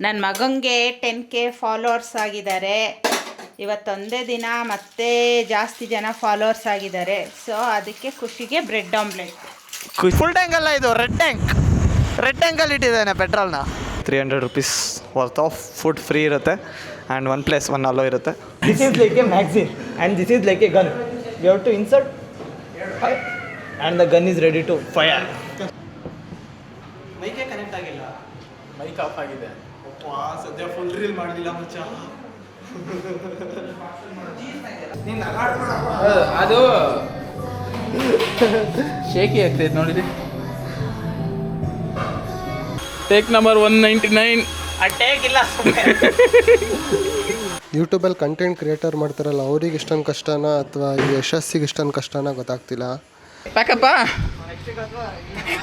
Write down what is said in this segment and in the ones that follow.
ನನ್ನ ಮಗನಿಗೆ 10K followers ಆಗಿದ್ದಾರೆ. ಇವತ್ತೊಂದೇ ದಿನ ಮತ್ತೆ ಜಾಸ್ತಿ ಜನ ಫಾಲೋವರ್ಸ್ ಆಗಿದ್ದಾರೆ. ಸೊ ಅದಕ್ಕೆ ಖುಷಿಗೆ ಬ್ರೆಡ್ ಆಮ್ಲೆಟ್. ಫುಲ್ ಟ್ಯಾಂಕ್ ಅಲ್ಲ, ಇದು ರೆಡ್ ಟ್ಯಾಂಕಲ್ಲಿ ಇಟ್ಟಿದ್ದಾನೆ ಪೆಟ್ರೋಲ್ನ. 300 rupees worth of food free ಇರುತ್ತೆ ಆ್ಯಂಡ್ 1+1 ಅಲೋ ಇರುತ್ತೆ. This is like a magazine and this is like a gun. You have to insert and the gun is ready to fire. ಮೈಕೆ connect ಆಗಿಲ್ಲ, mic off ಆಗಿದೆ. ಸದ್ಯ full reel ಮಾಡಲಿಲ್ಲ ಮಚ್ಚ. ಅದು ಶೇಕಿ ಆಗ್ತೈತೆ ನೋಡಿರಿ. Take number 199. ಟೇಕ್ ಇಲ್ಲ. ಯೂಟ್ಯೂಬಲ್ಲಿ ಕಂಟೆಂಟ್ ಕ್ರಿಯೇಟರ್ ಮಾಡ್ತಾರಲ್ಲ, ಅವ್ರಿಗೆ ಇಷ್ಟೊಂದು ಕಷ್ಟನಾ ಅಥವಾ ಈ ಯಶಸ್ಸಿಗೆ ಇಷ್ಟೊಂದು ಕಷ್ಟನಾ ಗೊತ್ತಾಗ್ತಿಲ್ಲ. ಪ್ಯಾಕಪ್ಪ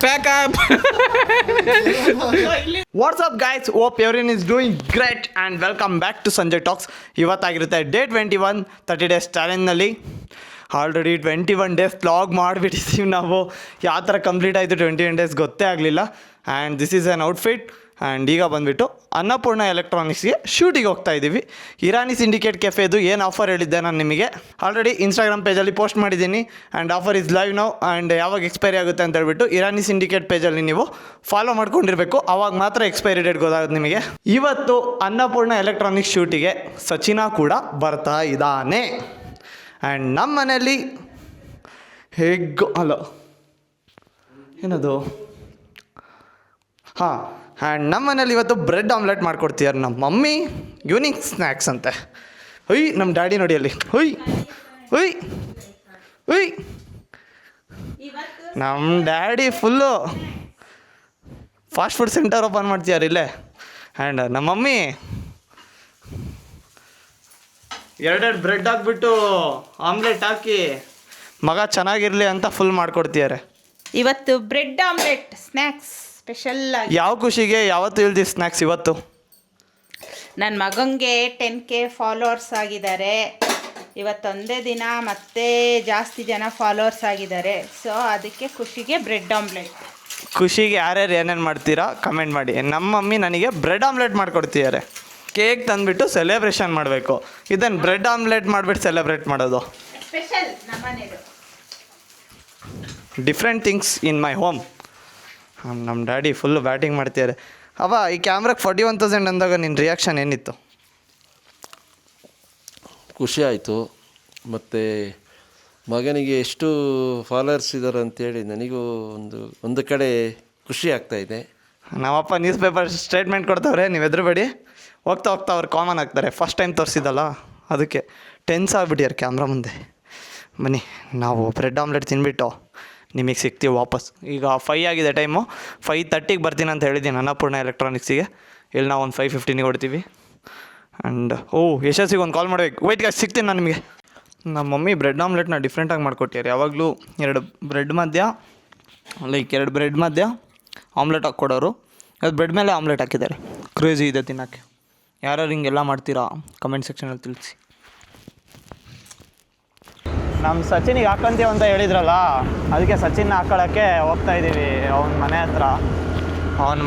pack up. What's up guys, hope everyone is doing great and welcome back to Sanjay talks. ಇವತ್ತಾಗಿರುತ್ತೆ ಡೇ 21 30 days ಚಾಲೆಂಜ್ನಲ್ಲಿ. ಆಲ್ರೆಡಿ 21 days ವ್ಲಾಗ್ ಮಾಡಿಬಿಟ್ಟಿದ್ದೀವಿ ನಾವು. ಯಾವ ಥರ ಕಂಪ್ಲೀಟ್ ಆಯಿತು 21 days ಗೊತ್ತೇ ಆಗಲಿಲ್ಲ. And this is an outfit. And ಈಗ ಬಂದುಬಿಟ್ಟು ಅನ್ನಪೂರ್ಣ ಎಲೆಕ್ಟ್ರಾನಿಕ್ಸ್ಗೆ ಶೂಟಿಗೆ ಹೋಗ್ತಾ ಇದ್ದೀವಿ. ಇರಾನಿ ಸಿಂಡಿಕೇಟ್ ಕೆಫೆದು ಏನು ಆಫರ್ ಹೇಳಿದ್ದೆ ನಾನು ನಿಮಗೆ ಆಲ್ರೆಡಿ ಇನ್ಸ್ಟಾಗ್ರಾಮ್ ಪೇಜಲ್ಲಿ ಪೋಸ್ಟ್ ಮಾಡಿದ್ದೀನಿ. And offer is live now. And ಯಾವಾಗ ಎಕ್ಸ್ಪೈರಿ ಆಗುತ್ತೆ ಅಂತ ಹೇಳ್ಬಿಟ್ಟು ಇರಾನಿ ಸಿಂಡಿಕೇಟ್ ಪೇಜಲ್ಲಿ ನೀವು ಫಾಲೋ ಮಾಡ್ಕೊಂಡಿರಬೇಕು. ಆವಾಗ ಮಾತ್ರ ಎಕ್ಸ್ಪೈರಿ ಡೇಟ್ ಗೊತ್ತಾಗುತ್ತೆ ನಿಮಗೆ. ಇವತ್ತು ಅನ್ನಪೂರ್ಣ ಎಲೆಕ್ಟ್ರಾನಿಕ್ಸ್ ಶೂಟಿಗೆ ಸಚಿನ ಕೂಡ ಬರ್ತಾ ಇದ್ದಾನೆ. ಆ್ಯಂಡ್ ನಮ್ಮ ಮನೆಯಲ್ಲಿ ಏನದು ಹಾಂ ಆ್ಯಂಡ್ ನಮ್ಮ ಮನೇಲಿ ಇವತ್ತು ಬ್ರೆಡ್ ಆಮ್ಲೆಟ್ ಮಾಡ್ಕೊಡ್ತೀಯಾರ ನಮ್ಮ ಮಮ್ಮಿ. ಯೂನಿಕ್ ಸ್ನ್ಯಾಕ್ಸ್ ಅಂತೆ. ನಮ್ಮ ಡ್ಯಾಡಿ ನೋಡಿ ಅಲ್ಲಿ. ನಮ್ಮ daddy full fast food centre open ಮಾಡ್ತೀಯಾರ ಇಲ್ಲೇ. ಆ್ಯಂಡ್ ನಮ್ಮ ಮಮ್ಮಿ ಎರಡೆರಡು ಬ್ರೆಡ್ ಹಾಕ್ಬಿಟ್ಟು ಆಮ್ಲೆಟ್ ಹಾಕಿ ಮಗ ಚೆನ್ನಾಗಿರಲಿ ಅಂತ ಫುಲ್ ಮಾಡಿಕೊಡ್ತೀಯಾರೆ. ಇವತ್ತು ಬ್ರೆಡ್ ಆಮ್ಲೆಟ್ ಸ್ನ್ಯಾಕ್ಸ್ ಸ್ಪೆಷಲ್ ಆಗಿ. ಯಾವ ಖುಷಿಗೆ ಯಾವತ್ತು ಇಲ್ದಿ ಸ್ನ್ಯಾಕ್ಸ್ ಇವತ್ತು. ನನ್ನ ಮಗನಿಗೆ 10K ಫಾಲೋವರ್ಸ್ ಆಗಿದ್ದಾರೆ. ಇವತ್ತೊಂದೇ ದಿನ ಮತ್ತೆ ಜಾಸ್ತಿ ಜನ ಫಾಲೋವರ್ಸ್ ಆಗಿದ್ದಾರೆ. ಸೊ ಅದಕ್ಕೆ ಖುಷಿಗೆ ಬ್ರೆಡ್ ಆಮ್ಲೆಟ್. ಖುಷಿಗೆ ಯಾರ್ಯಾರು ಏನೇನು ಮಾಡ್ತೀರಾ ಕಮೆಂಟ್ ಮಾಡಿ. ನಮ್ಮ ಮಮ್ಮಿ ನನಗೆ ಬ್ರೆಡ್ ಆಮ್ಲೆಟ್ ಮಾಡಿಕೊಡ್ತಿದ್ದಾರೆ. ಕೇಕ್ ತಂದುಬಿಟ್ಟು ಸೆಲೆಬ್ರೇಷನ್ ಮಾಡಬೇಕು. ಇದನ್ನು ಬ್ರೆಡ್ ಆಮ್ಲೆಟ್ ಮಾಡಿಬಿಟ್ಟು ಸೆಲೆಬ್ರೇಟ್ ಮಾಡೋದು ಸ್ಪೆಷಲ್ ನಮ್ಮನೇದು. Different things in my home. ನಮ್ಮ ಡ್ಯಾಡಿ ಫುಲ್ಲು ಬ್ಯಾಟಿಂಗ್ ಮಾಡ್ತಿದ್ದಾರೆ. ಈ ಕ್ಯಾಮ್ರಾಗೆ 41,000 ಅಂದಾಗ ನಿನ್ನ ರಿಯಾಕ್ಷನ್ ಏನಿತ್ತು? ಖುಷಿ ಆಯಿತು. ಮತ್ತು ಮಗನಿಗೆ ಎಷ್ಟು ಫಾಲೋವರ್ಸ್ ಇದ್ದಾರೆ ಅಂತೇಳಿ ನನಗೂ ಒಂದು ಕಡೆ ಖುಷಿ ಆಗ್ತಾಯಿದೆ. ನಮ್ಮಪ್ಪ ನ್ಯೂಸ್ ಪೇಪರ್ ಸ್ಟೇಟ್ಮೆಂಟ್ ಕೊಡ್ತಾವ್ರೆ, ನೀವು ಹೆದರಬೇಡಿ. ಹೋಗ್ತಾ ಅವ್ರು ಕಾಮನ್ ಆಗ್ತಾರೆ. ಫಸ್ಟ್ ಟೈಮ್ ತೋರಿಸಿದಲ್ಲ ಅದಕ್ಕೆ ಟೆನ್ಸ್ ಆಗಿಬಿಟ್ಟಿದ್ದಾರೆ ಕ್ಯಾಮ್ರಾ ಮುಂದೆ. ಬನ್ನಿ ನಾವು ಬ್ರೆಡ್ ಆಮ್ಲೆಟ್ ತಿನ್ಬಿಟ್ಟು ನಿಮಗೆ ಸಿಗ್ತೀವಿ ವಾಪಸ್. ಈಗ 5 ಆಗಿದೆ ಟೈಮು. 5:30ಗೆ ಬರ್ತೀನಿ ಅಂತ ಹೇಳಿದ್ದೀನಿ ಅನ್ನಪೂರ್ಣ ಎಲೆಕ್ಟ್ರಾನಿಕ್ಸಿಗೆ. ಇಲ್ಲಿ ನಾವು ಒಂದು 5:15ಗೆ ಹೊಡ್ತೀವಿ. ಆ್ಯಂಡ್ ಯಶಸ್ಸಿಗೆ ಒಂದು ಕಾಲ್ ಮಾಡಬೇಕು. ವೆಯ್ಟ್ಗೆ ಸಿಗ್ತೀನಿ ನಾನು ನಿಮಗೆ. ನಮ್ಮ ಮಮ್ಮಿ ಬ್ರೆಡ್ ಆಮ್ಲೆಟ್ನ ಡಿಫ್ರೆಂಟಾಗಿ ಮಾಡ್ಕೊಟ್ಟಿದ್ದಾರೆ. ಯಾವಾಗಲೂ 2 ಬ್ರೆಡ್ ಮಧ್ಯ ಆಮ್ಲೆಟ್ ಹಾಕ್ಕೊಡೋರು. ಅದು ಬ್ರೆಡ್ ಮೇಲೆ ಆಮ್ಲೆಟ್ ಹಾಕಿದ್ದಾರೆ. ಕ್ರೇಜಿ ಇದೆ ತಿನ್ನೋಕ್ಕೆ. ಯಾರು ಹಿಂಗೆಲ್ಲ ಮಾಡ್ತೀರಾ ಕಮೆಂಟ್ ಸೆಕ್ಷನಲ್ಲಿ ತಿಳಿಸಿ. ನಮ್ಮ ಸಚಿನಿಗೆ ಹಾಕಂತೀವಿ ಅಂತ ಹೇಳಿದ್ರಲ್ಲ, ಅದಕ್ಕೆ ಸಚಿನ್ನ ಹಾಕ್ಕೊಳ್ಳೋಕ್ಕೆ ಹೋಗ್ತಾ ಇದ್ದೀವಿ ಅವನ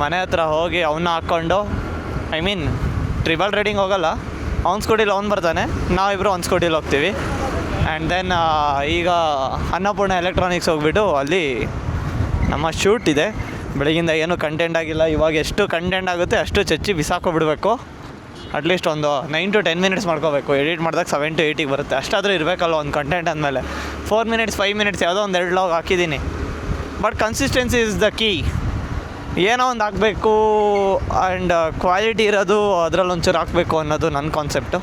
ಮನೆ ಹತ್ರ ಹೋಗಿ ಅವನ್ನ ಹಾಕ್ಕೊಂಡು, ಟ್ರಿಬಲ್ ರೈಡಿಂಗ್ ಹೋಗಲ್ಲ, ಅವ್ನ ಸ್ಕೂಟಿಲಿ ಅವ್ನು ಬರ್ತಾನೆ, ನಾವಿಬ್ಬರು ಒಂದು ಸ್ಕೂಟಿಲಿ ಹೋಗ್ತೀವಿ. ಆ್ಯಂಡ್ ದೆನ್ ಈಗ ಅನ್ನಪೂರ್ಣ ಎಲೆಕ್ಟ್ರಾನಿಕ್ಸ್ ಹೋಗ್ಬಿಟ್ಟು ಅಲ್ಲಿ ನಮ್ಮ ಶೂಟ್ ಇದೆ. ಬೆಳಗಿಂದ ಏನೂ ಕಂಟೆಂಟ್ ಆಗಿಲ್ಲ. ಇವಾಗ ಎಷ್ಟು ಕಂಟೆಂಟ್ ಆಗುತ್ತೆ ಅಷ್ಟು ಚಚ್ಚಿ ಬಿಸಾಕೊಬಿಡ್ಬೇಕು. ಅಟ್ಲೀಸ್ಟ್ ಒಂದು 9 to 10 minutes ಮಾಡ್ಕೋಬೇಕು. ಎಡಿಟ್ ಮಾಡಿದಾಗ 7 to 8ಗೆ ಬರುತ್ತೆ. ಅಷ್ಟಾದರೂ ಇರಬೇಕಲ್ಲ ಒಂದು ಕಂಟೆಂಟ್ ಅಂದಮೇಲೆ. 4 minutes 5 minutes ಯಾವುದೋ ಒಂದು 2 ಲಾಗ್ ಹಾಕಿದ್ದೀನಿ. But consistency is the key. ಏನೋ ಒಂದು ಹಾಕಬೇಕು ಆ್ಯಂಡ್ ಕ್ವಾಲಿಟಿ ಇರೋದು ಅದರಲ್ಲಿ ಒಂಚೂರು ಹಾಕಬೇಕು ಅನ್ನೋದು ನನ್ನ ಕಾನ್ಸೆಪ್ಟು.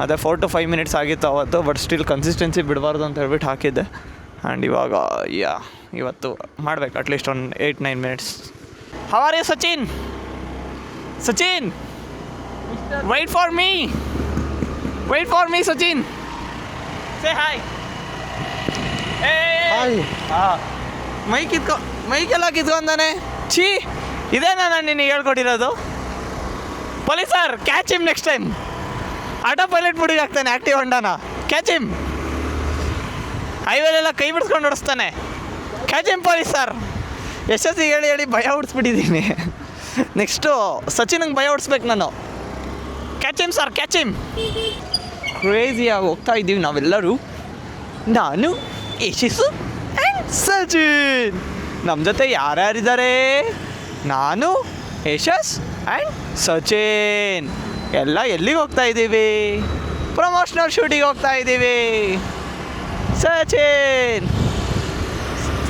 ಅದೇ 4 to 5 minutes ಆಗಿತ್ತು ಅವತ್ತು. ಬಟ್ ಸ್ಟಿಲ್ ಕನ್ಸಿಸ್ಟೆನ್ಸಿ ಬಿಡಬಾರ್ದು ಅಂತ ಹೇಳ್ಬಿಟ್ಟು ಹಾಕಿದ್ದೆ. ಆ್ಯಂಡ್ ಇವಾಗ ಇವತ್ತು ಮಾಡಬೇಕು ಅಟ್ಲೀಸ್ಟ್ ಒಂದು 8-9 minutes. How are you Sachin? Wait for me, Sachin. Say hi. Hey. ಮೈಕೆಲ್ಲ ಕಿತ್ಕೊಂಡಾನೆ. ಇದೇನಾ ನಾನು ನಿನಗೆ ಹೇಳ್ಕೊಟ್ಟಿರೋದು? ಪೊಲೀಸರ್ catch him next time. Auto pilot ಮುಡಿಗೆ ಹಾಕ್ತಾನೆ ಆ್ಯಕ್ಟಿವ್ ಹೊಂಡಾನ. Catch him. ಹೈವೇಲೆಲ್ಲ ಕೈ ಬಿಡಿಸ್ಕೊಂಡು ಓಡಿಸ್ತಾನೆ. Catch him ಪೊಲೀಸರ್. ಯಶಸ್ಸಿಗೆ ಹೇಳಿ ಭಯ ಹುಡ್ಸ್ಬಿಟ್ಟಿದ್ದೀನಿ. ನೆಕ್ಸ್ಟು ಸಚಿನ್ಗೆ ಭಯ ಓಡಿಸ್ಬೇಕು ನಾನು. Catch him sir, catch him. ಕ್ರೇಜಿಯಾಗಿ ಹೋಗ್ತಾ ಇದ್ದೀವಿ ನಾವೆಲ್ಲರೂ. ನಾನು, ಯಶಸ್ಸು ಆ್ಯಂಡ್ ಸಚಿನ್. ನಮ್ಮ ಜೊತೆ ಯಾರ್ಯಾರಿದ್ದಾರೆ? ನಾನು, ಯಶಸ್ ಆ್ಯಂಡ್ ಸಚಿನ್. ಎಲ್ಲ ಎಲ್ಲಿಗೆ ಹೋಗ್ತಾ ಇದ್ದೀವಿ? ಪ್ರಮೋಷನಲ್ ಶೂಟಿಗೆ ಹೋಗ್ತಾ ಇದ್ದೀವಿ.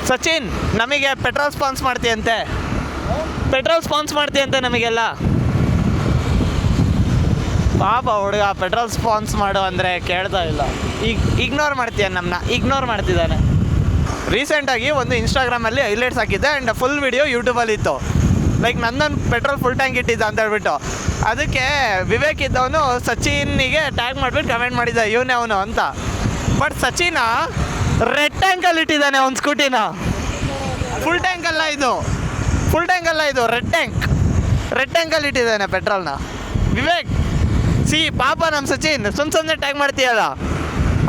ಸಚಿನ್ ನಮಗೆ ಪೆಟ್ರೋಲ್ ಸ್ಪಾನ್ಸ್ ಮಾಡ್ತೀಯಂತೆ. ಪೆಟ್ರೋಲ್ ಸ್ಪಾನ್ಸ್ ಮಾಡ್ತೀಯಂತೆ ನಮಗೆಲ್ಲ. ಪಾಪ ಹುಡುಗ ಪೆಟ್ರೋಲ್ ಸ್ಪಾನ್ಸ್ ಮಾಡು ಅಂದರೆ ಕೇಳ್ತಾ ಇಲ್ಲ. ಇಗ್ನೋರ್ ಮಾಡ್ತೀಯ, ನಮ್ಮನ್ನ ಇಗ್ನೋರ್ ಮಾಡ್ತಿದ್ದಾನೆ. ರೀಸೆಂಟಾಗಿ ಒಂದು ಇನ್ಸ್ಟಾಗ್ರಾಮಲ್ಲಿ ಹೈಲೈಟ್ಸ್ ಹಾಕಿದ್ದೆ ಆ್ಯಂಡ್ ಫುಲ್ ವಿಡಿಯೋ ಯೂಟ್ಯೂಬಲ್ಲಿ ಇತ್ತು. ಲೈಕ್ ನನ್ನೊಂದು ಪೆಟ್ರೋಲ್ ಫುಲ್ ಟ್ಯಾಂಕ್ ಇಟ್ಟಿದ್ದ ಅಂತ ಹೇಳ್ಬಿಟ್ಟು, ಅದಕ್ಕೆ ವಿವೇಕ್ ಇದ್ದವನು ಸಚಿನ್ನಿಗೆ ಟ್ಯಾಗ್ ಮಾಡಿಬಿಟ್ಟು ಕಮೆಂಟ್ ಮಾಡಿದ್ದ ಇವನೇ ಅವನು ಅಂತ. ಬಟ್ ಸಚಿನ ರೆಡ್ ಟ್ಯಾಂಕಲ್ಲಿ ಇಟ್ಟಿದ್ದಾನೆ ಒಂದು ಸ್ಕೂಟಿನ. ಫುಲ್ ಟ್ಯಾಂಕ್ ಅಲ್ಲ ಇದು, ರೆಡ್ ಟ್ಯಾಂಕಲ್ಲಿ ಇಟ್ಟಿದ್ದಾನೆ ಪೆಟ್ರೋಲ್ನ. ವಿವೇಕ್ ಪಾಪ ನಮ್ಮ ಸಚಿನ್ ಸುಮ್ಮನೆ ಟ್ಯಾಂಕ್ ಮಾಡ್ತೀಯಲ್ಲ,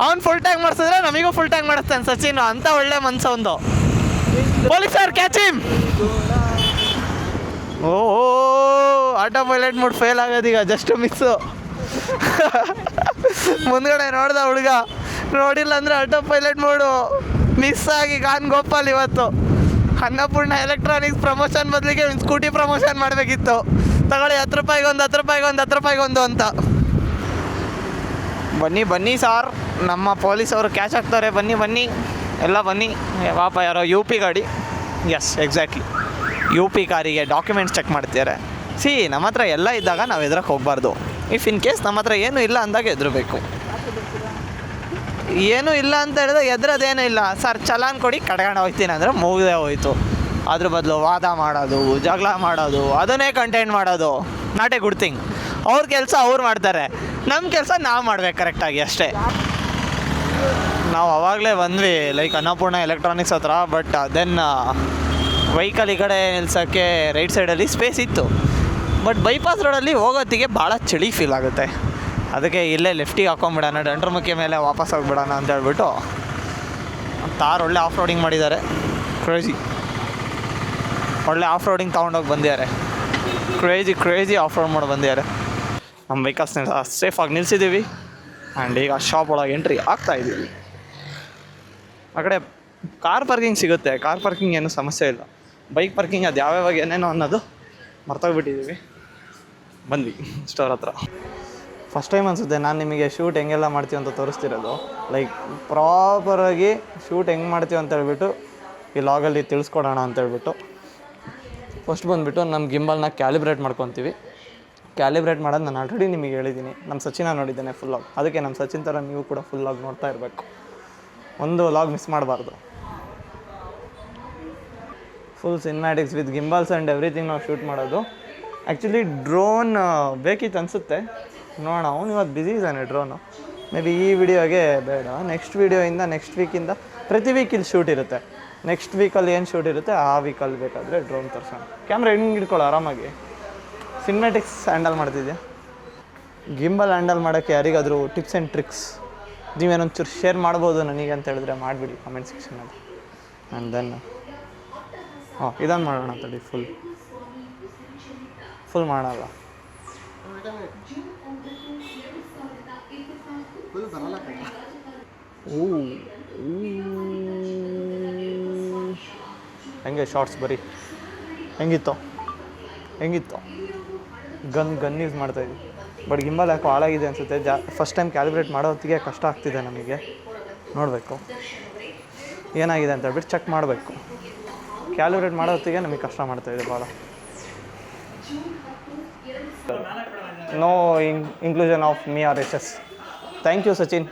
ಅವ್ನು ಫುಲ್ ಟ್ಯಾಂಕ್ ಮಾಡಿಸಿದ್ರೆ ನಮಗೂ ಫುಲ್ ಟ್ಯಾಂಕ್ ಮಾಡಿಸ್ತಾನೆ ಸಚಿನ್ ಅಂತ. ಒಳ್ಳೆ ಮನ್ಸು ಒಂದು. ಪೊಲೀಸರ್ ಕ್ಯಾಚ್ ಹಿಮ್. ಓ ಆಟೋ ಪೈಲಟ್ ಮೋಡ್ ಫೇಲ್ ಆಗೋದೀಗ, ಜಸ್ಟ್ ಮಿಸ್ಸು. ಮುಂದ್ಗಡೆ ನೋಡ್ದ ಹುಡುಗ, ನೋಡಿಲ್ಲ ಅಂದರೆ ಆಟೋ ಪೈಲಟ್ ಮೋಡು ಮಿಸ್ ಆಗಿ ಗಾನ್ ಗೋಪಾಲ್ ಇವತ್ತು ಅನ್ನಪೂರ್ಣ ಎಲೆಕ್ಟ್ರಾನಿಕ್ಸ್ ಪ್ರಮೋಷನ್ ಬದಲಿಗೆ ಒಂದು ಸ್ಕೂಟಿ ಪ್ರಮೋಷನ್ ಮಾಡಬೇಕಿತ್ತು. ತಗೊಳ್ಳಿ 10 ರೂಪಾಯಿಗೊಂದು ಅಂತ. ಬನ್ನಿ ಸಾರ್, ನಮ್ಮ ಪೊಲೀಸವರು ಕ್ಯಾಚ್ ಆಗ್ತಾರೆ. ಬನ್ನಿ ಎಲ್ಲ ಬನ್ನಿ. ಪಾಪ ಯಾರೋ UP ಗಾಡಿ, ಎಸ್ ಎಕ್ಸಾಕ್ಟ್ಲಿ UP ಕಾರಿಗೆ ಡಾಕ್ಯುಮೆಂಟ್ಸ್ ಚೆಕ್ ಮಾಡ್ತಿದ್ದಾರೆ. ನಮ್ಮ ಹತ್ರ ಎಲ್ಲ ಇದ್ದಾಗ ನಾವು ಎದ್ರಕ್ಕೆ ಹೋಗಬಾರ್ದು. ಇಫ್ ಇನ್ ಕೇಸ್ ನಮ್ಮ ಹತ್ರ ಏನೂ ಇಲ್ಲ ಅಂದಾಗ ಎದುರಬೇಕು. ಏನೂ ಇಲ್ಲ ಅಂತ ಹೇಳಿದ್ರೆ ಎದ್ರದೇನೂ ಇಲ್ಲ ಸರ್, ಚಲಾನ್ ಕೊಡಿ ಕಟ್ಕೊಂಡು ಹೋಗ್ತೀನಿ ಅಂದರೆ ಮುಗಿದೇ ಹೋಯ್ತು. ಅದ್ರ ಬದಲು ವಾದ ಮಾಡೋದು, ಜಗಳ ಮಾಡೋದು, ಅದನ್ನೇ ಕಂಟೆಂಟ್ ಮಾಡೋದು, ನಾಟ್ ಎ ಗುಡ್ ಥಿಂಗ್. ಅವ್ರ ಕೆಲಸ ಅವ್ರು ಮಾಡ್ತಾರೆ, ನಮ್ಮ ಕೆಲಸ ನಾವು ಮಾಡ್ಬೇಕು ಕರೆಕ್ಟಾಗಿ ಅಷ್ಟೇ. ನಾವು ಆವಾಗಲೇ ಬಂದ್ವಿ ಲೈಕ್ ಅನ್ನಪೂರ್ಣ ಎಲೆಕ್ಟ್ರಾನಿಕ್ಸ್ ಹತ್ರ. ಬಟ್ ದೆನ್ ವೆಹಿಕಲ್ ಈ ಕಡೆ ನಿಲ್ಸೋಕ್ಕೆ ರೈಟ್ ಸೈಡಲ್ಲಿ ಸ್ಪೇಸ್ ಇತ್ತು. ಬಟ್ ಬೈಪಾಸ್ ರೋಡಲ್ಲಿ ಹೋಗೋತ್ತಿಗೆ ಭಾಳ ಚಳಿ ಫೀಲ್ ಆಗುತ್ತೆ. ಅದಕ್ಕೆ ಇಲ್ಲೇ ಲೆಫ್ಟಿಗೆ ಹಾಕೊಂಬಿಡೋಣ, ಡಂಟ್ರಮುಖಿ ಮೇಲೆ ವಾಪಸ್ ಹೋಗ್ಬಿಡೋಣ ಅಂತ ಹೇಳ್ಬಿಟ್ಟು ತಾರ್ ಒಳ್ಳೆ ಆಫ್ ರೋಡಿಂಗ್ ಮಾಡಿದ್ದಾರೆ. ಕ್ರೇಜಿ ಒಳ್ಳೆ ಆಫ್ ರೋಡಿಂಗ್ ತೊಗೊಂಡೋಗಿ ಬಂದಿದ್ದಾರೆ. ಕ್ರೇಜಿ ಆಫ್ ರೋಡ್ ಮಾಡಿ ಬಂದಿದ್ದಾರೆ. ನಮ್ಮ ವೆಹಿಕಲ್ಸ್ನ ಸೇಫಾಗಿ ನಿಲ್ಲಿಸಿದ್ದೀವಿ ಆ್ಯಂಡ್ ಈಗ ಶಾಪ್ ಒಳಗೆ ಎಂಟ್ರಿ ಆಗ್ತಾಯಿದ್ದೀವಿ. ಆ ಕಡೆ ಕಾರ್ ಪಾರ್ಕಿಂಗ್ ಸಿಗುತ್ತೆ, ಕಾರ್ ಪಾರ್ಕಿಂಗ್ ಏನೂ ಸಮಸ್ಯೆ ಇಲ್ಲ. ಬೈಕ್ ಪಾರ್ಕಿಂಗ್ ಅದು ಯಾವ್ಯಾವಾಗ ಏನೇನೋ ಅನ್ನೋದು ಮರ್ತೋಗ್ಬಿಟ್ಟಿದ್ದೀವಿ. ಬಂದ್ವಿ ಸ್ಟೋರ್ ಹತ್ರ. ಫಸ್ಟ್ ಟೈಮ್ ಅನಿಸುತ್ತೆ ನಾನು ನಿಮಗೆ ಶೂಟ್ ಹೆಂಗೆಲ್ಲ ಮಾಡ್ತೀವಿ ಅಂತ ತೋರಿಸ್ತಿರೋದು. ಲೈಕ್ ಪ್ರಾಪರಾಗಿ ಶೂಟ್ ಹೆಂಗೆ ಮಾಡ್ತೀವಿ ಅಂತ ಹೇಳ್ಬಿಟ್ಟು ಈ ಲಾಗಲ್ಲಿ ತಿಳಿಸ್ಕೊಡೋಣ ಅಂತೇಳ್ಬಿಟ್ಟು. ಫಸ್ಟ್ ಬಂದುಬಿಟ್ಟು ನಮ್ಮ ಗಿಂಬಲ್ನ ಕ್ಯಾಲಿಬ್ರೇಟ್ ಮಾಡ್ಕೊತೀವಿ. ಕ್ಯಾಲಿಬ್ರೇಟ್ ಮಾಡೋದು ನಾನು ಆಲ್ರೆಡಿ ನಿಮಗೆ ಹೇಳಿದ್ದೀನಿ. ನಮ್ಮ ಸಚಿನ ನೋಡಿದ್ದೇನೆ ಫುಲ್ ಲಾಗ್, ಅದಕ್ಕೆ ನಮ್ಮ ಸಚಿನ್ ಥರ ನೀವು ಕೂಡ ಫುಲ್ ಲಾಗ್ ನೋಡ್ತಾ ಇರಬೇಕು. ಒಂದು ಲಾಗ್ ಮಿಸ್ ಮಾಡಬಾರ್ದು. Full cinematics with gimbals and everything ನಾವು ಶೂಟ್ ಮಾಡೋದು. ಆ್ಯಕ್ಚುಲಿ ಡ್ರೋನ್ ಬೇಕಿತ್ತು ಅನಿಸುತ್ತೆ, ನೋಡೋಣ. ಅವನು ಇವತ್ತು ಬ್ಯುಸಿ ಇದ್ದಾನೆ ಡ್ರೋನು. ಮೇ ಬಿ ಈ ವಿಡಿಯೋಗೆ ಬೇಡ, ನೆಕ್ಸ್ಟ್ ವೀಕಿಂದ ಪ್ರತಿ ವೀಕ್ ಇಲ್ಲಿ ಶೂಟ್ ಇರುತ್ತೆ. ನೆಕ್ಸ್ಟ್ ವೀಕಲ್ಲಿ ಏನು ಶೂಟ್ ಇರುತ್ತೆ ಆ ವೀಕಲ್ಲಿ ಬೇಕಾದರೆ ಡ್ರೋನ್ ತರ್ಸೋಣ. ಕ್ಯಾಮ್ರಾ ಹೆಂಗೆ ಇಟ್ಕೊಳ್ಳೋ ಆರಾಮಾಗಿ. ಸಿನಿಮ್ಯಾಟಿಕ್ಸ್ ಹ್ಯಾಂಡಲ್ ಮಾಡ್ತಿದ್ಯಾ? ಗಿಂಬಲ್ ಹ್ಯಾಂಡಲ್ ಮಾಡೋಕ್ಕೆ ಯಾರಿಗಾದರೂ ಟಿಪ್ಸ್ ಆ್ಯಂಡ್ ಟ್ರಿಕ್ಸ್ ನೀವೇನೊಂಚೂರು ಶೇರ್ ಮಾಡ್ಬೋದು ನನಗೆ ಅಂತ ಹೇಳಿದ್ರೆ ಮಾಡಿಬಿಡಿ ಕಮೆಂಟ್ ಸೆಕ್ಷನಲ್ಲಿ. ಆ್ಯಂಡ್ ದೆನ್ ಇದನ್ನು ಮಾಡೋಣ ತಡಿ. ಫುಲ್ ಮಾಡಲ್ಲ. ಹೆಂಗೆ ಶಾರ್ಟ್ಸ್ ಬರೀ ಹೆಂಗಿತ್ತು ಗನ್ ಯೂಸ್ ಮಾಡ್ತಾಯಿದ್ವಿ. ಬಟ್ ಗಿಂಬಲ್ ಯಾಕೋ ಹಾಳಾಗಿದೆ ಅನಿಸುತ್ತೆ. ಫಸ್ಟ್ ಟೈಮ್ ಕ್ಯಾಲಿಬ್ರೇಟ್ ಮಾಡೋ ಹೊತ್ತಿಗೆ ಕಷ್ಟ ಆಗ್ತಿದೆ ನಮಗೆ. ನೋಡಬೇಕು ಏನಾಗಿದೆ ಅಂತ ಹೇಳ್ಬಿಟ್ಟು ಚೆಕ್ ಮಾಡಬೇಕು. ಕ್ಯಾಲಿಬ್ರೇಟ್ ಮಾಡೋ ಹೊತ್ತಿಗೆ ನಮಗೆ ಕಷ್ಟ ಮಾಡ್ತಾಯಿದೆ ಭಾಳ. No inclusion of me or Yashas. Thank you Sachin.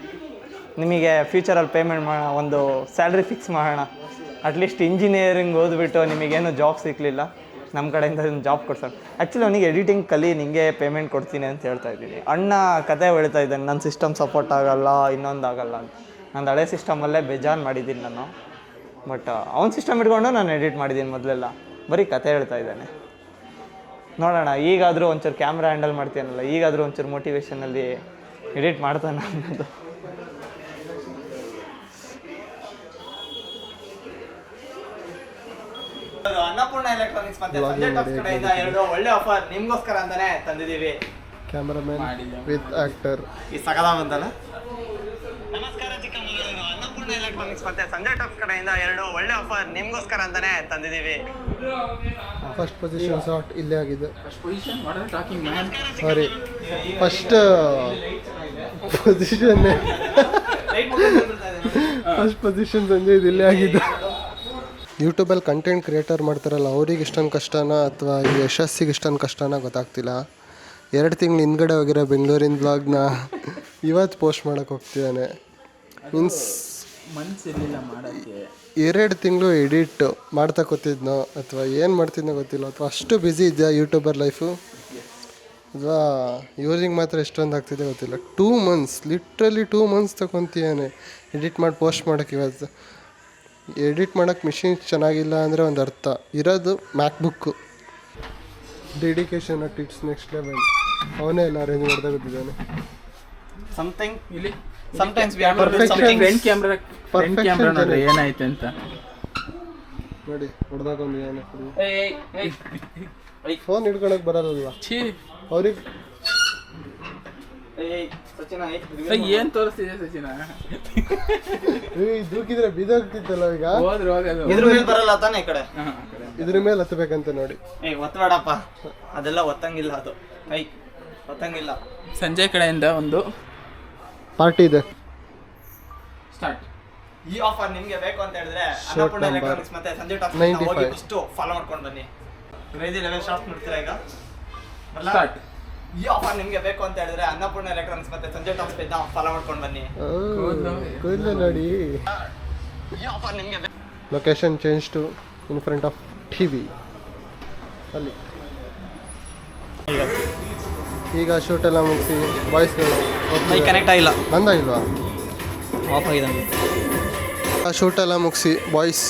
ನಿಮಗೆ ಫ್ಯೂಚರಲ್ಲಿ ಪೇಮೆಂಟ್ ಒಂದು ಸ್ಯಾಲ್ರಿ ಫಿಕ್ಸ್ ಮಾಡೋಣ. ಅಟ್ಲೀಸ್ಟ್ ಇಂಜಿನಿಯರಿಂಗ್ ಓದ್ಬಿಟ್ಟು ನಿಮಗೇನು ಜಾಬ್ ಸಿಗಲಿಲ್ಲ, ನಮ್ಮ ಕಡೆಯಿಂದ ಒಂದು ಜಾಬ್ ಕೊಡ್ಸೋಣ. ಆ್ಯಕ್ಚುಲಿ ಅವನಿಗೆ ಎಡಿಟಿಂಗ್ ಕಲಿ, ನಿಮಗೆ ಪೇಮೆಂಟ್ ಕೊಡ್ತೀನಿ ಅಂತ ಹೇಳ್ತಾ ಇದ್ದೀನಿ. ಅಣ್ಣ ಕತೆ ಹೇಳ್ತಾ ಇದ್ದಾನೆ, ನನ್ನ ಸಿಸ್ಟಮ್ ಸಪೋರ್ಟ್ ಆಗೋಲ್ಲ, ಇನ್ನೊಂದಾಗಲ್ಲ ಅಂತ. ನಂದು ಹಳೆ ಸಿಸ್ಟಮಲ್ಲೇ ಬೇಜಾನ್ ಮಾಡಿದ್ದೀನಿ ನಾನು. ಬಟ್ ಅವ್ನ ಸಿಸ್ಟಮ್ ಇಟ್ಕೊಂಡು ನಾನು ಎಡಿಟ್ ಮಾಡಿದ್ದೀನಿ. ಮೊದಲೆಲ್ಲ ಬರೀ ಕತೆ ಹೇಳ್ತಾ ಇದ್ದಾನೆ. ನೋಡೋಣ, ಈಗಾದರೂ ಒಂಚೂರು ಕ್ಯಾಮ್ರಾ ಹ್ಯಾಂಡಲ್ ಮಾಡ್ತೀನಲ್ಲ, ಈಗಾದರೂ ಒಂಚೂರು ಮೋಟಿವೇಶನಲ್ಲಿ ಎಡಿಟ್ ಮಾಡ್ತಾನೆ ಅನ್ನೋದು. ಅನ್ನಪೂರ್ಣ ಎಲೆಕ್ಟ್ರಾನಿಕ್ಸ್ ಮತ್ತೆ ಸಂಜಯ್ ಟಾಕ್ಸ್ ಕಡೆಯಿಂದ 2 ಒಳ್ಳೆ ಆಫರ್ ನಿಮ್ಗೋಸ್ಕರ ಅಂತಾನೆ ತಂದಿದ್ದೀವಿ. Cameraman with actor. ಈ ಸಗದ ಬಂತಲ್ಲ. ನಮಸ್ಕಾರ ಚಿಕ್ಕಮಗಳೂರು, ಅನ್ನಪೂರ್ಣ ಎಲೆಕ್ಟ್ರಾನಿಕ್ಸ್ ಮತ್ತೆ ಸಂಜಯ್ ಟಾಕ್ಸ್ ಕಡೆಯಿಂದ 2 ಒಳ್ಳೆ ಆಫರ್ ನಿಮ್ಗೋಸ್ಕರ ಅಂತಾನೆ ತಂದಿದ್ದೀವಿ. ಫಸ್ಟ್ ಪೊಸಿಷನ್ ಶಾಟ್ ಇಲ್ಲೇ ಆಗಿದೆ. ಸಾರಿ, ಫಸ್ಟ್ ಪೊಸಿಷನ್ ಸಂಜಯ್ ಇಲ್ಲೇ ಆಗಿದೆ. ಯೂಟ್ಯೂಬಲ್ಲಿ ಕಂಟೆಂಟ್ ಕ್ರಿಯೇಟರ್ ಮಾಡ್ತಾರಲ್ಲ ಅವ್ರಿಗೆ ಇಷ್ಟೊಂದು ಕಷ್ಟನಾ ಅಥವಾ ಈ ಯಶಸ್ಸಿಗೆ ಇಷ್ಟೊಂದು ಕಷ್ಟನಾ ಗೊತ್ತಾಗ್ತಿಲ್ಲ. 2 ತಿಂಗಳು ಹಿಂದ್ಗಡೆ ಹೋಗಿರೋ ಬೆಂಗಳೂರಿನ ಬ್ಲಾಗ್ನ ಇವತ್ತು ಪೋಸ್ಟ್ ಮಾಡೋಕ್ಕೆ ಹೋಗ್ತಿದ್ದಾನೆ. ಮೀನ್ಸ್ ಮನಸ್ಸಿರಲಿಲ್ಲ ಮಾಡೋಕ್ಕೆ. 2 ತಿಂಗಳು ಎಡಿಟ್ ಮಾಡ್ತಾ ಕೂತಿದ್ನೋ ಅಥವಾ ಏನು ಮಾಡ್ತಿದ್ನೋ ಗೊತ್ತಿಲ್ಲ, ಅಥವಾ ಅಷ್ಟು ಬ್ಯುಸಿ ಇದೆಯಾ ಯೂಟ್ಯೂಬರ್ ಲೈಫು, ಅಥವಾ ಯೂಸಿಂಗ್ ಮಾತ್ರ ಎಷ್ಟೊಂದು ಆಗ್ತಿದೆ ಗೊತ್ತಿಲ್ಲ. 2 ಮಂತ್ಸ್, ಲಿಟ್ರಲಿ 2 ಮಂತ್ಸ್ ತಗೊತಿದ್ದಾನೆ ಎಡಿಟ್ ಮಾಡಿ ಪೋಸ್ಟ್ ಮಾಡೋಕ್ಕೆ. ಇವತ್ತು ಎಡಿಟ್ ಮಾಡೋಕ್ಕೆ ಮಿಷಿನ್ ಚೆನ್ನಾಗಿಲ್ಲ ಅಂದರೆ ಒಂದು ಅರ್ಥ. ಇರೋದು MacBook. Dedication at its next level. ಅವನೇ ಎಲ್ಲ ಅರೇಂಜ್ ಮಾಡ್ತಾ ಗೊತ್ತಿದ್ದಾನೆ. ಸಮಥಿಂಗ್ ಇಲ್ಲಿ sometimes we have to do Perfection. something. Front camera ನೋಡ್ರಿ ಏನಾಯ್ತು ಅಂತ ನೋಡಿ, ಹೊಡೆದಾಕೊಂಡಿದ್ದಾನೆ. ಫೋನ್ ಹಿಡ್ಕೊಳಕ್ಕೆ ಬರಲ್ಲ ಅವ್ರಿಗೆ. ಏನ್ ತೋರಿಸ್ತಿದೆ ಸಚಿನ? ದೂಕಿದ್ರೆ ಬಿದ್ದೋಗ್ತಿತ್ತಲ್ಲ ಈಗ. ಹೋದ್ರು ಹೋಗೋದು ಇದ್ರ ಮೇಲೆ ಬರಲ್ಲ ತಾನೆ ಈ ಕಡೆ. ಇದ್ರ ಮೇಲೆ ಹತ್ತಬೇಕಂತ ನೋಡಿ. ಒತ್ತಬೇಡಪ್ಪ, ಅದೆಲ್ಲ ಒತ್ತಂಗಿಲ್ಲ, ಅದು ಒತ್ತಂಗಿಲ್ಲ. ಸಂಜಯ್ ಕಡೆಯಿಂದ ಒಂದು ಪಾರ್ಟಿ ಇದೆ. ಸ್ಟಾರ್ಟ್. ಈ ಆಫರ್ ನಿಮ್ಗೆ ಬೇಕು ಅಂತ ಹೇಳಿದ್ರೆ Shirt ಅನ್ನಪೂರ್ಣ number ಎಲೆಕ್ಟ್ರಾನಿಕ್ಸ್ ಮತ್ತೆ ಸಂಜಯ್ ಟಾಕ್ಸ್ 95. ಹೋಗಿ ಫಸ್ಟ್ ಫಾಲೋ ಮಾಡ್ಕೊಂಡು ಬನ್ನಿ. ಕ್ರೇಜಿ ಲೆವೆಲ್ ಶಾಪ್ ನೋಡ್ತೀರಾ ಈಗ. ಸ್ಟಾರ್ಟ್. ಈ ಆಫರ್ ನಿಮ್ಗೆ ಬೇಕು ಅಂತ ಹೇಳಿದ್ರೆ ಅನ್ನಪೂರ್ಣ ಎಲೆಕ್ಟ್ರಾನಿಕ್ಸ್ ಮತ್ತೆ ಸಂಜಯ್ ಟಾಕ್ಸ್ ಪೇಜ್ನ ಫಾಲೋ ಮಾಡ್ಕೊಂಡು ಬನ್ನಿ. ಕೂದಲು ನೋಡಿ. ಈ ಆಫರ್ ನಿಮ್ಗೆ location change to in front of TV. ಅಲ್ಲಿ ಈಗ ಶೂಟ್ ಎಲ್ಲ ಮುಗಿಸಿ ಬಾಯ್ಸ್ಗಳು ಕನೆಕ್ಟ್ ಆಗಿಲ್ಲ, ಬಂದಾಗಿಲ್ವಾ? ಆಫ್ ಆಗಿದೆ. ಆ ಶೂಟ್ ಎಲ್ಲ ಮುಗಿಸಿ ಬಾಯ್ಸ್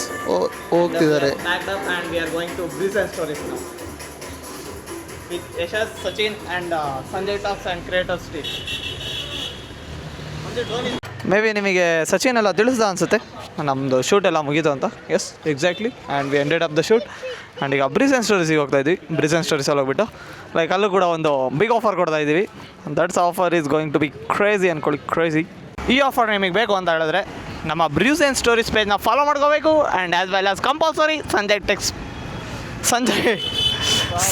ಹೋಗ್ತಿದ್ದಾರೆ. Packed up and we are going to Breeze and Stories now with Yashas, Sachin and Sanjay Talks and Creators Street. May be ನಿಮಗೆ ಸಚಿನ್ ಎಲ್ಲ ತಿಳಿಸ್ದ ಅನಿಸುತ್ತೆ ನಮ್ಮದು ಶೂಟ್ ಎಲ್ಲ ಮುಗೀತು ಅಂತ. Yes, exactly. And we ended up the shoot. And ಈಗ breeze and ಸ್ಟೋರೀಸಿಗೆ ಹೋಗ್ತಾ ಇದ್ವಿ. ಬ್ರೀಸ್ ಆ್ಯಂಡ್ ಸ್ಟೋರೀಸಲ್ಲಿ ಹೋಗ್ಬಿಟ್ಟು ಲೈಕ್ ಅಲ್ಲೂ ಕೂಡ ಒಂದು ಬಿಗ್ ಆಫರ್ ಕೊಡ್ತಾ ಇದ್ದೀವಿ. That's offer is going to be crazy ಅನ್ಕೊಳ್ಳಿ, ಕ್ರೇಜಿ. ಈ ಆಫರ್ ನಿಮಗೆ ಬೇಕು ಅಂತ ಹೇಳಿದ್ರೆ ನಮ್ಮ ಬ್ರೀಸ್ ಆ್ಯಂಡ್ ಸ್ಟೋರೀಸ್ ಪೇಜ್ನ ಫಾಲೋ ಮಾಡ್ಕೋಬೇಕು. And as well as compulsory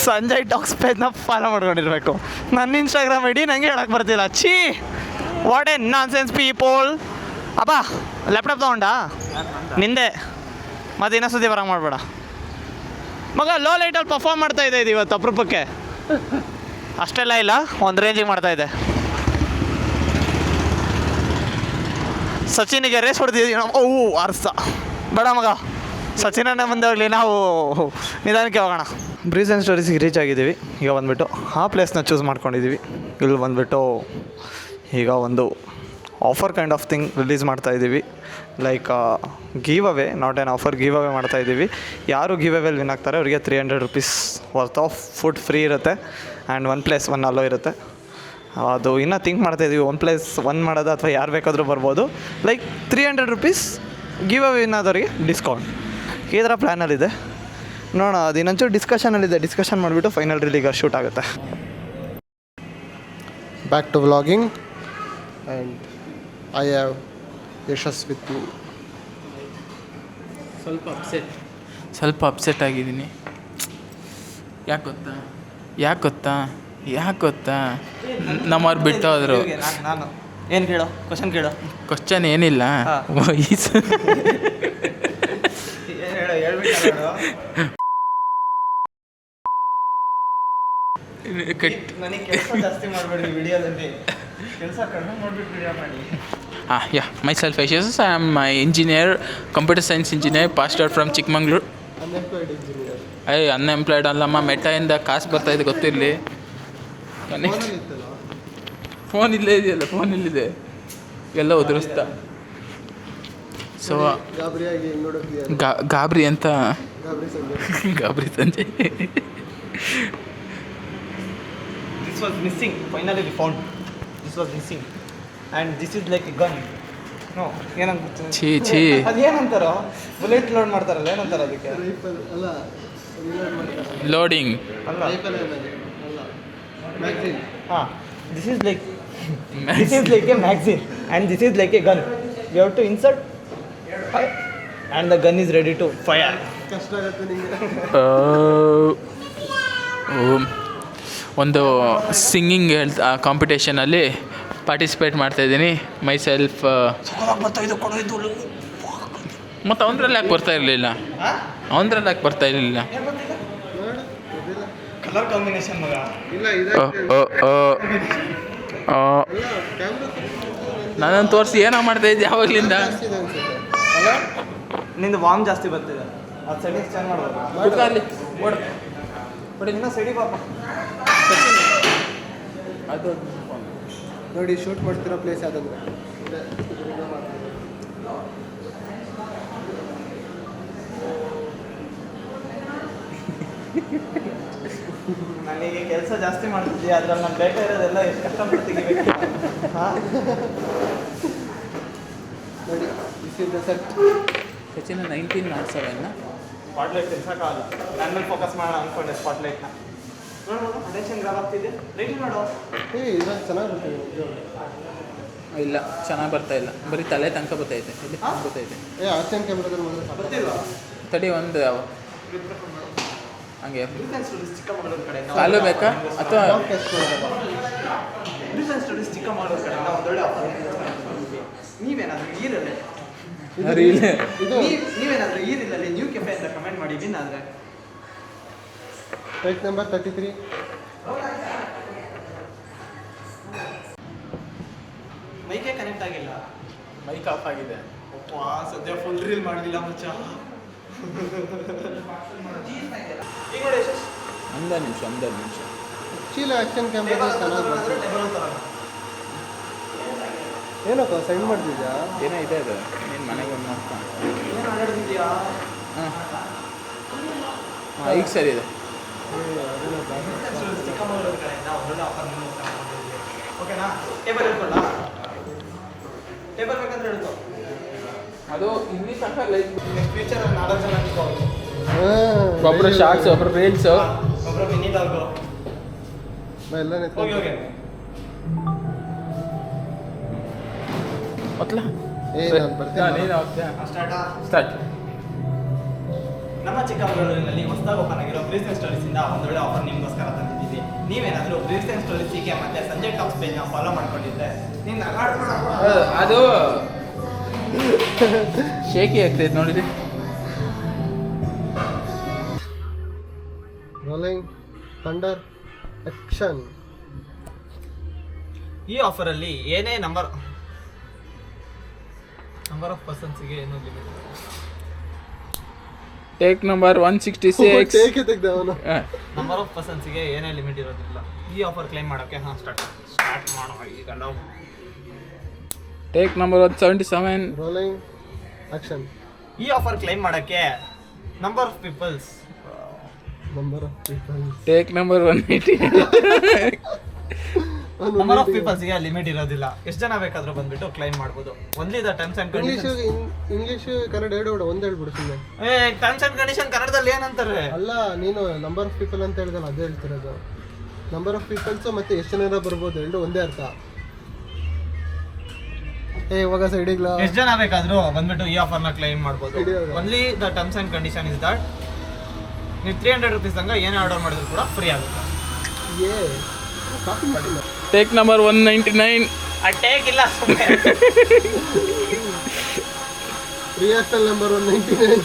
Sanjay talks ಪೇಜ್ನ ಫಾಲೋ ಮಾಡ್ಕೊಂಡಿರ್ಬೇಕು. ನನ್ನ ಇನ್ಸ್ಟಾಗ್ರಾಮ್ ಐಡಿ ನನಗೆ ಹೇಳಕ್ಕೆ ಬರ್ತಿಲ್ಲ. ಛೀ, what a nonsense people. ಅಪ್ಪ ಲ್ಯಾಪ್ಟಾಪ್ ತೊಗೊಂಡಾ ನಿಂದೆ? ಮತ್ತೆ ಇನ್ನೂ ಸುದ್ದಿ ಬರಂಗೆ ಮಾಡಬೇಡ ಮಗ. ಲೋ ಲೈಟಲ್ಲಿ ಪರ್ಫಾರ್ಮ್ ಮಾಡ್ತಾ ಇದೆ ಇದು ಇವತ್ತು ಅಪರೂಪಕ್ಕೆ. ಅಷ್ಟೆಲ್ಲ ಇಲ್ಲ, ಒಂದು ರೇಂಜಿಗೆ ಮಾಡ್ತಾ ಇದೆ. ಸಚಿನಿಗೆ ರೇಸ್ ಹೊಡೆದಿದ್ದೀವಿ ನಾವು. ಅರ್ಸ ಬೇಡ ಮಗ, ಸಚಿನನ್ನೇ ಮುಂದೆ ಹೋಗಲಿ, ನಾವು ನಿಧಾನಕ್ಕೆ ಹೋಗೋಣ. ಬ್ರೀಸ್ ಆ್ಯಂಡ್ ಸ್ಟೋರೀಸಿಗೆ ರೀಚ್ ಆಗಿದ್ದೀವಿ. ಈಗ ಬಂದುಬಿಟ್ಟು ಆ ಪ್ಲೇಸ್ನ ಚೂಸ್ ಮಾಡ್ಕೊಂಡಿದ್ದೀವಿ. ಇಲ್ಲಿ ಬಂದುಬಿಟ್ಟು ಈಗ ಒಂದು offer kind of thing release ಮಾಡ್ತಾಯಿದ್ದೀವಿ. Like give away, not an offer, give away ಮಾಡ್ತಾಯಿದ್ದೀವಿ. ಯಾರು ಗಿವ್ ಅವೇಲಿ ವಿನ್ ಆಗ್ತಾರೆ ಅವರಿಗೆ 300 rupees worth of food free ಇರುತ್ತೆ. ಆ್ಯಂಡ್ 1+1 ಅಲೋ ಇರುತ್ತೆ. ಅದು ಇನ್ನೂ ಥಿಂಕ್ ಮಾಡ್ತಾಯಿದ್ದೀವಿ, 1+1 ಮಾಡೋದು ಅಥವಾ ಯಾರು ಬೇಕಾದರೂ ಬರ್ಬೋದು. Like 300 rupees give away win ಆದವರಿಗೆ ಡಿಸ್ಕೌಂಟ್, ಈ ಥರ ಪ್ಲ್ಯಾನಲ್ಲಿದೆ. ನೋಡೋಣ, ಅದು ಇನ್ನೊಂಚೂರು ಡಿಸ್ಕಷನಲ್ಲಿದೆ. ಡಿಸ್ಕಷನ್ ಮಾಡಿಬಿಟ್ಟು ಫೈನಲ್ ರಿಲೀಗ ಶೂಟ್ ಆಗುತ್ತೆ. Back to vlogging and I have Yashas with me. ಸ್ವಲ್ಪ ಅಪ್ಸೆಟ್ ಆಗಿದ್ದೀನಿ. ಯಾಕೆ ಗೊತ್ತಾ ನಮ್ಮವ್ರು ಬಿಟ್ಟು ಹೋದ್ರು. ನಾನು ಏನು ಕೇಳೋ ಕ್ವಶನ್ ಕೇಳೋ. ಕ್ವಶನ್ ಏನಿಲ್ಲ, ನನಗೆ ಕೆಲಸ ಜಾಸ್ತಿ ಮಾಡಬೇಡಿ ವಿಡಿಯೋದಲ್ಲಿ, ಕೆಲಸ ಕಡಿಮೆ ಮಾಡಿಬಿಟ್ಟು ವಿಡಿಯೋ ಮಾಡಿ. Yeah, myself Yashas. I am my engineer, computer science engineer, passed out from Chikmagalur. Unemployed engineer. Unemployed ಅಲ್ಲಮ್ಮ, ಮೆಟಾಯಿಂದ ಕಾಸು ಬರ್ತಾಯಿದೆ ಗೊತ್ತಿರಲಿ. ಫೋನ್ ಇಲ್ಲೇ ಇದೆಯಲ್ಲ, ಫೋನ್ ಇಲ್ಲಿದೆ, ಎಲ್ಲ ಉದುರಿಸ್ತಾ. ಸೊ ಗಾಬರಿಯಾಗಿ ನೋಡೋಕೆ ಗಾಬರಿ ಅಂತ, ಗಾಬರಿ ಸಂಜೆ. ಗಾಬರಿ ಸಂಜೆ. This was missing. Finally we found. This was missing. And this is like a gun. No, ಏನಂತ ಛೀ ಅದೇನಂತಾರೋ ಬುಲೆಟ್ ಲೋಡ್ ಮಾಡ್ತಾರಲ್ಲ, ಏನಂತಾರ ಅದಕ್ಕೆ? ರೈಫಲ್ ಅಲ್ಲ, ಲೋಡಿಂಗ್ ಲೈಫಲ್ಲಿ ಏನಾದ್ರು ಅಲ್ಲ ಮ್ಯಾಗ್ಝಿನ್. ಹಾಂ this is like this is like a magazine and this is like a gun. You have to insert fire and the gun is ready to fire. ಕಷ್ಟ ಆಗುತ್ತೆ ನಿಮಗೆ. ಒಂದು ಸಿಂಗಿಂಗ್ ಕಾಂಪಿಟೇಷನಲ್ಲಿ ಪಾರ್ಟಿಸಿಪೇಟ್ ಮಾಡ್ತಾಯಿದ್ದೀನಿ ಮೈ ಸೆಲ್ಫ್. ಮತ್ತು ಅವನದ್ರಲ್ಲಿ ಯಾಕೆ ಬರ್ತಾ ಇರಲಿಲ್ಲ? ಅವನದ್ರಲ್ಲಿ ಯಾಕೆ ಬರ್ತಾ ಇರಲಿಲ್ಲ? ಕಲರ್ ಕಾಂಬಿನೇಷನ್ ಮಗ. ಇಲ್ಲ ಇದೆ ನಾನೊಂದು ತೋರಿಸಿ ಏನೋ ಮಾಡ್ತಾಯಿದ್ದೆ ಯಾವಾಗಲಿಂದ. ಅನ್ಸುತ್ತೆ ಅಲ್ಲ ನಿಂದು ವಾಮ್ ಜಾಸ್ತಿ ಬರ್ತಿದೆ. ಅದು ಸೆಟ್ಟಿಂಗ್ಸ್ ಚೇಂಜ್ ಮಾಡ್ಬೋದು. ಕುತ್ಕಲ್ಲಿ ಬಟ್ ಇನ್ನೂ ಸೈಡಿ ಪಾಪ ಅದು ನೋಡಿ ಶೂಟ್ ಮಾಡ್ತಿರೋ ಪ್ಲೇಸ್ ಯಾವ್ದಂದ್ರೆ ನನಗೆ ಕೆಲಸ ಜಾಸ್ತಿ ಮಾಡ್ತಿದ್ದೆ ಅದ್ರಲ್ಲಿ ನಾನು ಬೇಕಾ ಇರೋದೆಲ್ಲ ಎಷ್ಟು ಕಷ್ಟಪಟ್ಟು ತೆಗಿಬೇಕು. ನೋಡಿ this is the set. Sachin 1907 spotlight ತಿರ್ಸೋಕ್ಕಾಗಲ್ಲ. ನನ್ನ ಮೇಲೆ ಫೋಕಸ್ ಮಾಡೋಣ ಅಂದ್ಕೊಂಡೆ ಸ್ಪಾಟ್ಲೈಟ್ನ. ನೋಡು ಅಟೆನ್ಷನ್ ಗ್ರಾಬ್ ಆಗ್ತಿದೆ. ರೆಡಿ ಮಾಡು. ಇದ್ರಲ್ಲಿ ಚೆನ್ನಾಗಿ ಬರ್ತೀವಿ. ಇಲ್ಲ ಚೆನ್ನಾಗಿ ಬರ್ತಾ ಇಲ್ಲ, ಬರೀ ತಲೆ ತನಕ ಬರ್ತೈತೆ. ಇಲ್ಲಿ ಬರ್ತೈತೆ. ಆರ್ಚನ್ ಕ್ಯಾಮ್ರಾದಲ್ಲಿ ಮಾತ್ರ ಗೊತ್ತಿಲ್ವಾ? ತಡಿ ಒಂದು ಹಂಗೆ ಡಿಫೆನ್ಸ್ ಸ್ಟಡೀಸ್ ಚಿಕ್ಕಮಗಳೂರು ಕಡೆ ಕಾಲು ಬೇಕಾ ಅಥವಾ ಡಿಫೆನ್ಸ್ ಸ್ಟಡೀಸ್ ಚಿಕ್ಕಮಗಳೂರು ಕಡೆಯಿಂದ ಒಂದೊಳ್ಳೆ ಆಫರ್. ನೀವೇನಾದರೂ ಈರಲ್ಲೇ ನೀವೇನಾದರೂ ಈರಿಲ್ಲಲ್ಲಿ ನ್ಯೂ ಕೆಫೆ ಅಂತ ಕಮೆಂಟ್ ಮಾಡಿ ವಿನ್ ಆದರೆ ಟೈಕ್ ನಂಬರ್ 33. ಮೈಕೆ ಕನೆಕ್ಟ್ ಆಗಿಲ್ಲ. ಮೈಕ್ ಆಫ್ ಆಗಿದೆ. ಸದ್ಯ ಫುಲ್ ರೀಲ್ ಮಾಡಲಿಲ್ಲ ಮಚ್ಚ. ಈಗ ನೋಡಿ ಒಂದು ನಿಮಿಷ ಆ್ಯಕ್ಚುಲಿ ಆ್ಯಕ್ಷನ್ ಕ್ಯಾಮ್ರಾ ಚೆನ್ನಾಗಿ ಬರ್ತದೆ. ಏನಪ್ಪ ಸೈನ್ ಮಾಡ್ತಿದ್ಯಾ? ಏನೋ ಇದೆ ಅದು ನೀನು ಮನೆಗೆ ಒಂದು ನೋಡ್ತಾ. ಏನು ಆಟಾಡ್ತಿದ್ಯಾ? ಹಾಂ ಈಗ ಸರಿ ಇದೆ. ಚಿಕ್ಕಮಗಳೂರು ಕಡೆಯಿಂದ ಒಂದೊಳ್ಳೆ ಆಫರ್ ಓಕೆನಾ? ಟೇಬಲ್ ಹೇಳ್ಕೊಳ್ಳ. ಟೇಬಲ್ ಬೇಕಂದ್ರೆ ಹೇಳ್ಕೊ. ಅದು ಇಲ್ಲಿ ತನಕ ಲೈಕ್ ಫ್ಯೂಚರಲ್ಲಿ 4 ಜನ ನಿಂತ್ಕೊಳ್ಳಿ. ಒಬ್ಬರು ಶಾರ್ಟ್ಸ್ ಒಬ್ಬರು ರೀಲ್ಸು ಒಬ್ಬರು ಮಿನಿ ಲಾಗು. ಎಲ್ಲ ಹೋಗಿ ಹೋಗಿ ಮೊದಲ ನಾನು ಬರ್ತೀನಿ. ಸ್ಟಾರ್ಟ್. ನಮ್ಮ ಚಿಕ್ಕಮಗಳೂರಿನಲ್ಲಿ ಹೊಸದಾಗಿ ಓಪನ್ ಆಗಿರೋ ಬ್ರೀಸ್ ಅಂಡ್ ಸ್ಟೋರೀಸಿಂದ ಒಂದೊಳ್ಳೆ ಆಫರ್ ನಿಮಗೋಸ್ಕರ ತಂದಿದ್ದೀವಿ. ನೀವೇನಾದರೂ ಬ್ರೀಸ್ ಅಂಡ್ ಸ್ಟೋರೀಸಿಗೆ ಮತ್ತೆ ಸಂಜಯ್ ಟಾಕ್ಸ್ ಪೇಜ್ನ ಫಾಲೋ ಮಾಡ್ಕೊಂಡಿದ್ರೆ ನೀನು ಅದು ಶೇಕಿ ಆಗ್ತೈತೆ ನೋಡಿರಿ. Rolling thunder action. ಈ ಆಫರಲ್ಲಿ ಏನೇ ನಂಬರ್ ಆಫ್ ಪರ್ಸನ್ಸಿಗೆ ಏನೋ ಲಿಮಿಟ್. Take number 166. ಟೇಕ್ ತೆಗ್ದ ಅವನು. ನಂಬರ್ ಆಫ್ ಪರ್ಸನ್ಸಿಗೆ ಏನೇ ಲಿಮಿಟ್ ಇರೋದಿಲ್ಲ. ಈ ಆಫರ್ ಕ್ಲೈಮ್ ಮಾಡೋಕ್ಕೆ ಸ್ಟಾರ್ಟ್ ಮಾಡೋ ಈಗ ನಾವು. Take number 177. Rolling action. ಈ ಆಫರ್ ಕ್ಲೈಮ್ ಮಾಡೋಕ್ಕೆ number of peoples take number 180. Number of ಪೀಪಲ್ಸ್ಗೆ ಲಿಮಿಟ್ ಇರೋದಿಲ್ಲ. ಎಷ್ಟು ಜನ ಬೇಕಾದರೂ ಬಂದ್ಬಿಟ್ಟು ಕ್ಲೈಮ್ ಮಾಡ್ಬೋದು. Only the terms and conditions. English Kannada ಎರಡು ಒಂದು ಹೇಳ್ಬಿಡು ಸುಮ್ಮನೆ. ಟರ್ಮ್ಸ್ ಅಂಡ್ ಕಂಡೀಷನ್ ಕನ್ನಡದಲ್ಲಿ ಏನಂತಾರೆ? ಅಲ್ಲ ನೀನು ನಂಬರ್ ಆಫ್ ಪೀಪಲ್ ಅಂತ ಹೇಳಿದಲ್ಲ ಅದೇ ಹೇಳ್ತಿರೋದು. ನಂಬರ್ ಆಫ್ ಪೀಪಲ್ಸು ಮತ್ತು ಎಷ್ಟು ಜನ ಬರ್ಬೋದು ಎರಡು ಒಂದೇ ಅರ್ಥ. ಇವಾಗ ಸೈಡಿಗ್ಲ ಎಷ್ಟು ಜನ ಬೇಕಾದರೂ ಬಂದ್ಬಿಟ್ಟು ಈ ಆಫರ್ನ ಕ್ಲೈಮ್ ಮಾಡ್ಬೋದು. Only the terms and condition is that ನೀವು 300 rupees ತನಕ ಏನೇ ಆರ್ಡರ್ ಮಾಡಿದ್ರು ಕೂಡ ಫ್ರೀ ಆಗುತ್ತೆ. ಕಾಪಿ ಮಾಡಿಲ್ಲ. Take number 199. ಟೇಕ್ ಇಲ್ಲ ರಿಯಾಕ್ಟಲ್ ನಂಬರ್ 199.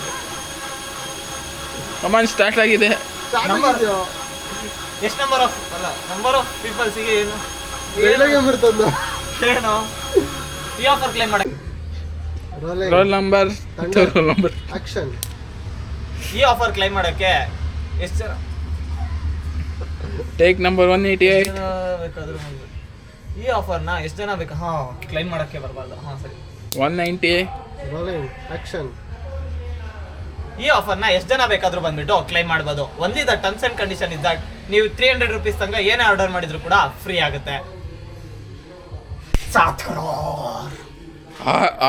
ಕಮಾನ್ ಸ್ಟಾರ್ಟ್ ಆಗಿದೆ. ಎಷ್ಟು ನಂಬರ್ ಆಫ್ ಪೀಪಲ್ಸಿಗೆ ಏನು ಬರ್ತದ ಏನು ಈ ಆಫರ್ ಕ್ಲೈಮ್ ಮಾಡಕ್ಕೆ? Roll number action. ಈ ಆಫರ್ ಕ್ಲೈಮ್ ಮಾಡೋಕ್ಕೆ ಎಷ್ಟು ಜನ ಟೇಕ್ ನಂಬರ್ 188. ಬೇಕಾದರೂ ಈ ಆಫರ್ನ ಎಷ್ಟು ಜನ ಬೇಕಾ? ಕ್ಲೈಮ್ ಮಾಡೋಕ್ಕೆ ಬರಬಾರ್ದು. ಸರಿ 190. Rolling action. ಈ ಆಫರ್ನ ಎಷ್ಟು ಜನ ಬೇಕಾದರೂ ಬಂದ್ಬಿಟ್ಟು ಕ್ಲೈಮ್ ಮಾಡ್ಬೋದು. Only the terms and condition is that ನೀವು 300 rupees ತನಕ ಏನೇ ಆರ್ಡರ್ ಮಾಡಿದ್ರು ಕೂಡ ಫ್ರೀ ಆಗುತ್ತೆ. 7 crore.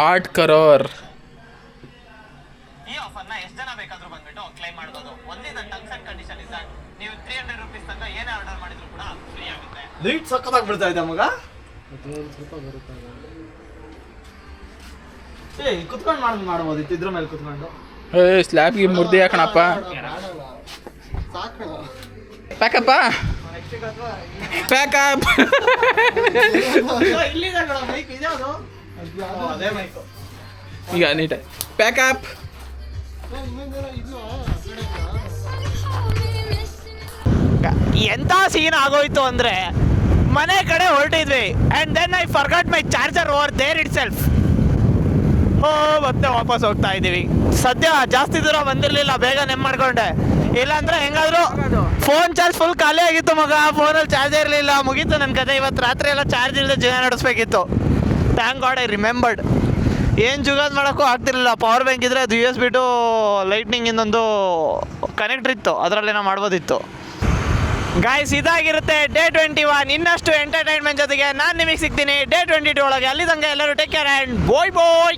8 crore. ಈ ಆಫರ್ನ ಎಷ್ಟು ಜನ ಬೇಕಾದ್ರೂ ಬಂದ್ಬಿಟ್ಟು ಕ್ಲೈಮ್ ಮಾಡ್ಬೋದು. ಒಂದೇ ನನ್ನ terms and condition is that ನೀವು 300 ರೂಪೀಸ್ ತನಕ ಏನೇ ಆರ್ಡರ್ ಮಾಡಿದ್ರು ಕೂಡ ಫ್ರೀ ಆಗುತ್ತೆ. ಲೀಟ್ ಸಕ್ಕತ್ತಾಗಿ ಬಿಡ್ತಾ ಇದೆ ಮಗ. ಕುತ್ಕೊಂಡು ಮಾಡ್ಬೋದಿತ್ತು ಇದ್ರ ಮೇಲೆ ಕುತ್ಕೊಂಡು. ಸ್ಲ್ಯಾಬ್ಗೆ ಮುರ್ದಿ ಹಾಕಣಪ್ಪ. ಪ್ಯಾಕಪ್ಪ ಪ್ಯಾಕಪ್. ಈಗ ನೀಟಾಗಿ ಪ್ಯಾಕಪ್. ಎಂಥ ಸೀನ್ ಆಗೋಯ್ತು ಅಂದರೆ ಮನೆ ಕಡೆ ಹೊರಟಿದ್ವಿ and then I forgot my charger over there itself. ಮತ್ತೆ ವಾಪಸ್ ಹೋಗ್ತಾ ಇದ್ದೀವಿ. ಸದ್ಯ ಜಾಸ್ತಿ ದೂರ ಬಂದಿರಲಿಲ್ಲ, ಬೇಗ ನೆಮ್ ಮಾಡ್ಕೊಂಡೆ. ಇಲ್ಲಾಂದ್ರೆ ಹೆಂಗಾದ್ರು ಫೋನ್ ಚಾರ್ಜ್ ಫುಲ್ ಖಾಲಿ ಆಗಿತ್ತು ಮಗ. ಫೋನಲ್ಲಿ ಚಾರ್ಜ್ ಇರಲಿಲ್ಲ, ಮುಗೀತು ನನ್ನ ಕತೆ. ಇವತ್ತು ರಾತ್ರಿ ಎಲ್ಲ ಚಾರ್ಜ್ ಇಲ್ಲದೆ ಜೀವನ ನಡೆಸ್ಬೇಕಿತ್ತು. Thank god I remembered. ಏನು ಜುಗಾದ್ ಮಾಡೋಕ್ಕೂ ಆಗ್ತಿರ್ಲಿಲ್ಲ. ಪವರ್ ಬ್ಯಾಂಕ್ ಇದ್ದರೆ ಅದು USB ಟು ಲೈಟ್ನಿಂಗ್ ಇನ್ನೊಂದು ಕನೆಕ್ಟ್ರ್ ಇತ್ತು, ಅದರಲ್ಲೇನೋ ಮಾಡ್ಬೋದಿತ್ತು. ಗಾಯ್ಸ್, ಇದಾಗಿರುತ್ತೆ ಡೇ 21. ಇನ್ನಷ್ಟು ಎಂಟರ್ಟೈನ್ಮೆಂಟ್ ಜೊತೆಗೆ ನಾನು ನಿಮಗೆ ಸಿಗ್ತೀನಿ ಡೇ 22 ಒಳಗೆ. ಅಲ್ಲಿ ತನಕ ಎಲ್ಲರೂ take care and bye bye.